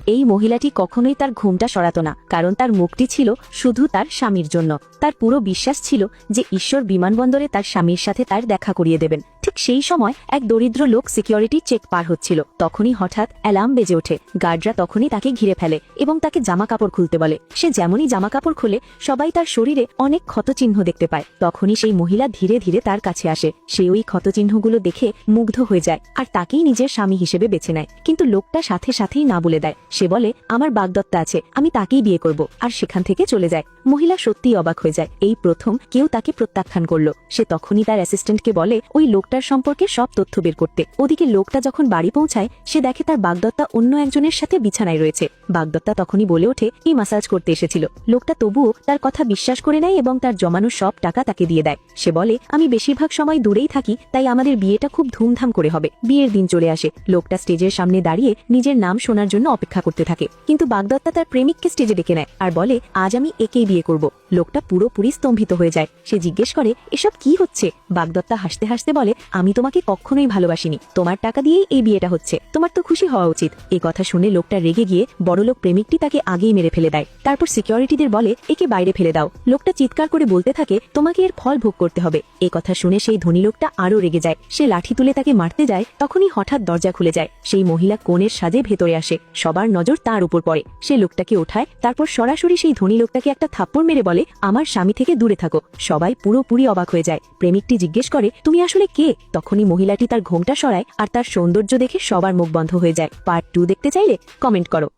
এই মহিলাটি কখনোই তার ঘুমটা সরাতো না, কারণ তার মুখটি ছিল শুধু তার স্বামীর জন্য। তার পুরো বিশ্বাস ছিল যে ঈশ্বর বিমানবন্দরে তার স্বামীর সাথে তার দেখা করিয়ে দেবেন। ঠিক সেই সময় এক দরিদ্র লোক সিকিউরিটি চেক পার হচ্ছিল। তখনই হঠাৎ অ্যালার্ম বেজে ওঠে। গার্ডরা তখনই তাকে ঘিরে ফেলে এবং তাকে জামা কাপড় খুলতে বলে। সে যেমনই জামা কাপড় খুলে, সবাই তার শরীরে অনেক ক্ষতচিহ্ন দেখতে পায়। তখনই সেই মহিলা ধীরে ধীরে তার কাছে আসে। সে ওই ক্ষতচিহ্নগুলো দেখে মুগ্ধ হয়ে যায় আর তাকেই নিজের স্বামী হিসেবে বেছে নেয়। কিন্তু লোকটা সাথে সাথেই না বলে দেয়। সে বলে, আমার বাগদত্তা আছে, আমি তাকেই বিয়ে করব, আর সেখান থেকে চলে যায়। মহিলা সত্যিই অবাক হয়ে যায়। এই প্রথম কেউ তাকে প্রত্যাখ্যান করলো। সে তখনই তার অ্যাসিস্ট্যান্টকে বলে ওই লোকটার সম্পর্কে সব তথ্য বের করতে। ওদিকে লোকটা যখন বাড়ি পৌঁছায়, সে দেখে তার বাগদত্তা অন্য একজনের সাথে বিছানায় রয়েছে। বাগদত্তা তখনই বলে ওঠে এই মাসাজ করতে এসেছিল। লোকটা তবুও তার কথা বিশ্বাস করে নেয় এবং তার জমানো সব টাকা তাকে দিয়ে দেয়। সে বলে, আমি বেশিরভাগ সময় দূরেই থাকি, তাই আমাদের বিয়েটা খুব ধুমধাম করে হবে। বিয়ের দিন চলে আসে। লোকটা স্টেজের সামনে দাঁড়িয়ে নিজের নাম শোনার জন্য অপেক্ষা করতে থাকে। কিন্তু বাগদত্তা তার প্রেমিককে স্টেজে ডেকে নেয় আর বলে, আজ আমি একেই বিয়ে করব। লোকটা পুরোপুরি স্তম্ভিত হয়ে যায়। সে জিজ্ঞেস করে, এসব কি হচ্ছে? বাগদত্তা হাসতে হাসতে বলে, আমি তোমাকে কখনোই ভালোবাসিনি, তোমার টাকা দিয়েই এই বিয়েটা হচ্ছে, তোমার তো খুশি হওয়া উচিত। এই কথা শুনে লোকটা রেগে গিয়ে বড়লোক প্রেমিকটি তাকে আগেই মেরে ফেলে দেয়। তারপর সিকিউরিটিদের বলে, একে বাইরে ফেলে দাও। লোকটা চিৎকার করে বলতে থাকে, তোমাকে এর ফল ভোগ করতে হবে। এই কথা শুনে সেই ধনী লোকটা আরো রেগে যায়। সে লাঠি তুলে তাকে মারতে যায়। তখনই হঠাৎ দরজা খুলে যায়। সেই মহিলা কনের সাজে ভেতরে আসে। সবার নজর তার উপর পড়ে। সে লোকটাকে ওঠায়, তারপর সরাসরি সেই ধনী লোকটাকে একটা থাপ্পড় মেরে বলে, আমার স্বামী থেকে দূরে থাকো। সবাই পুরোপুরি অবাক হয়ে যায়। প্রেমিকটি জিজ্ঞেস করে, তুমি আসলে কে? তখনই মহিলাটি তার ঘোমটা সরায় আর তার সৌন্দর্য দেখে সবার মুখ বন্ধ হয়ে যায়। পার্ট 2 দেখতে চাইলে কমেন্ট করো।